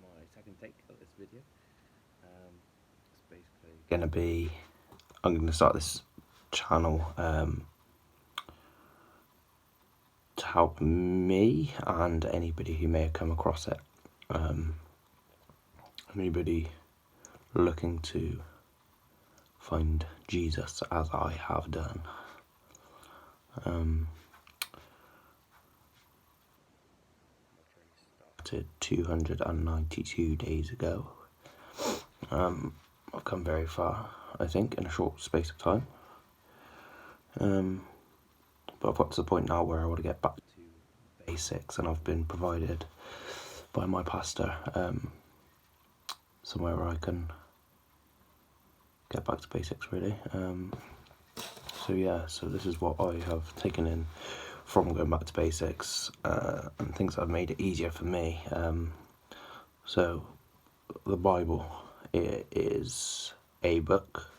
My second take of this video. It's basically gonna be, I'm gonna start this channel to help me and anybody who may have come across it. Anybody looking to find Jesus as I have done. Started 292 days ago. I've come very far, I think, in a short space of time. But I've got to the point now where I want to get back to basics, and I've been provided by my pastor somewhere where I can get back to basics, really. So this is what I have taken in from going back to basics, and things that have made it easier for me. So the Bible, it is a book,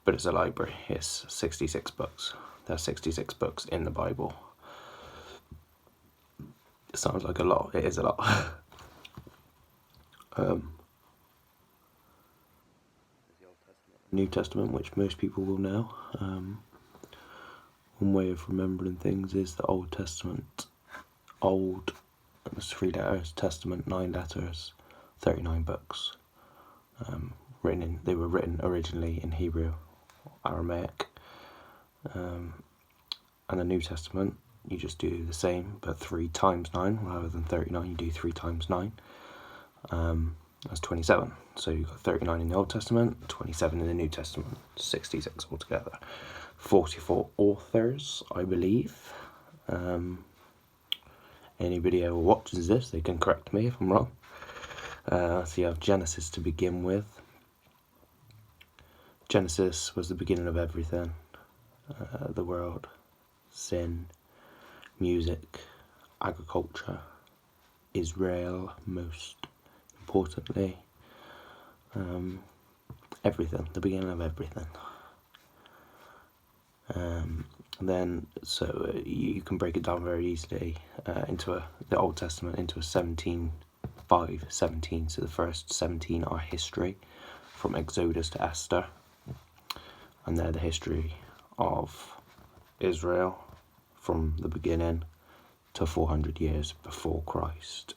but it's a library. It's 66 books. There are 66 books in the Bible. It sounds like a lot. It is a lot. New Testament, which most people will know. One way of remembering things is the Old Testament. Old, it's 3 letters. Testament, 9 letters. 39 books. They were written originally in Hebrew, Aramaic. And the New Testament, you just do the same, but 3 times 9 rather than 39. You do 3 times 9. That's 27. So you've got 39 in the Old Testament, 27 in the New Testament, 66 altogether. 44 authors, I believe. Anybody who watches this, they can correct me if I'm wrong. So you have Genesis to begin with. Genesis was the beginning of everything. The world, sin, music, agriculture, Israel, most importantly, everything, the beginning of everything. So you can break it down very easily into the Old Testament into a 17. So the first 17 are history, from Exodus to Esther, and they're the history of Israel from the beginning to 400 years before Christ.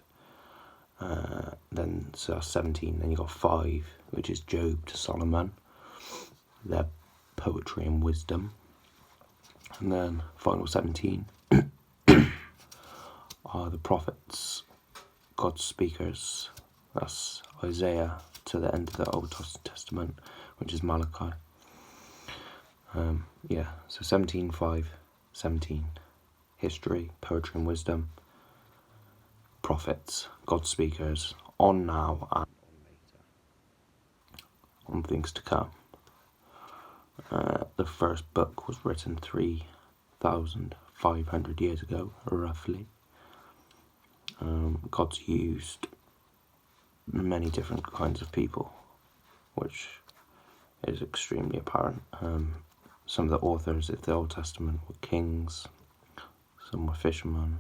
So that's 17. Then you got 5, which is Job to Solomon, their poetry and wisdom. And then final 17 are the prophets, God's speakers. That's Isaiah to the end of the Old Testament, which is Malachi. So 17, 5, 17. History, poetry and wisdom. Prophets, God's speakers, on now and on later. On things to come. The first book was written 3,500 years ago, roughly. God's used many different kinds of people, which is extremely apparent. Some of the authors of the Old Testament were kings, some were fishermen.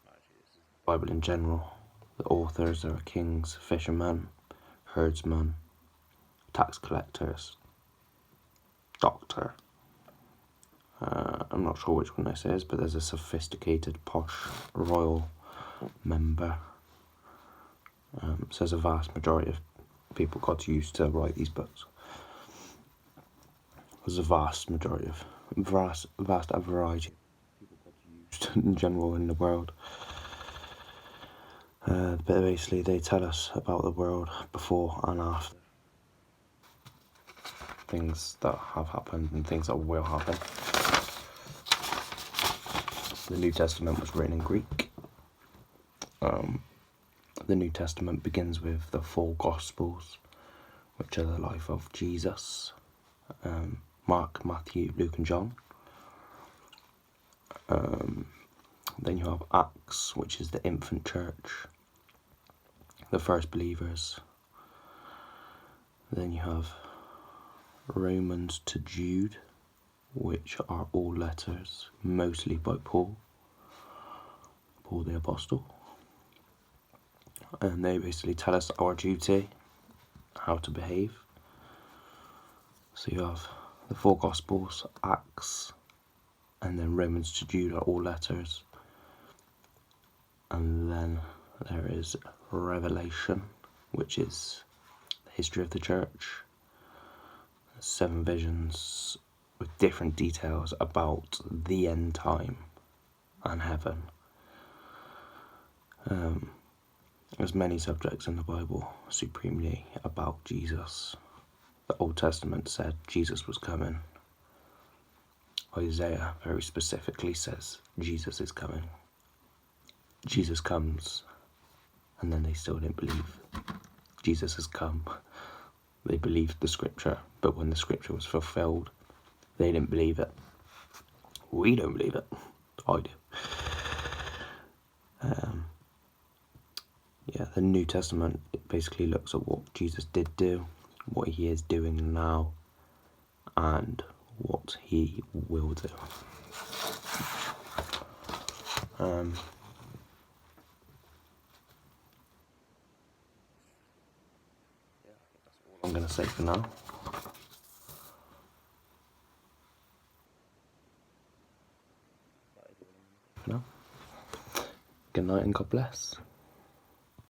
The Bible in general, the authors are kings, fishermen, herdsmen, tax collectors, doctor. I'm not sure which one this is, but there's a sophisticated, posh, royal member. So there's a vast majority of people God's used to write these books. There's a vast variety of people God's used in general in the world. But basically they tell us about the world before and after. Things that have happened and things that will happen. The New Testament was written in Greek. The New Testament begins with the 4 Gospels, which are the life of Jesus. Mark, Matthew, Luke and John. Then you have Acts, which is the infant church, the first believers. Then you have Romans to Jude, which are all letters, mostly by Paul Paul the Apostle. And they basically tell us our duty, how to behave. So you have the four Gospels, Acts, and then Romans to Jude are all letters. And then there is Revelation, which is the history of the church. 7 visions with different details about the end time and heaven. There's many subjects in the Bible supremely about Jesus. The Old Testament said Jesus was coming. Isaiah very specifically says Jesus is coming. Jesus comes, and then they still didn't believe Jesus has come. They believed the scripture, but when the scripture was fulfilled, they didn't believe it. We don't believe it. I do. The New Testament, it basically looks at what Jesus did do, what he is doing now, and what he will do. That's all I'm going to say for now. Good night and God bless.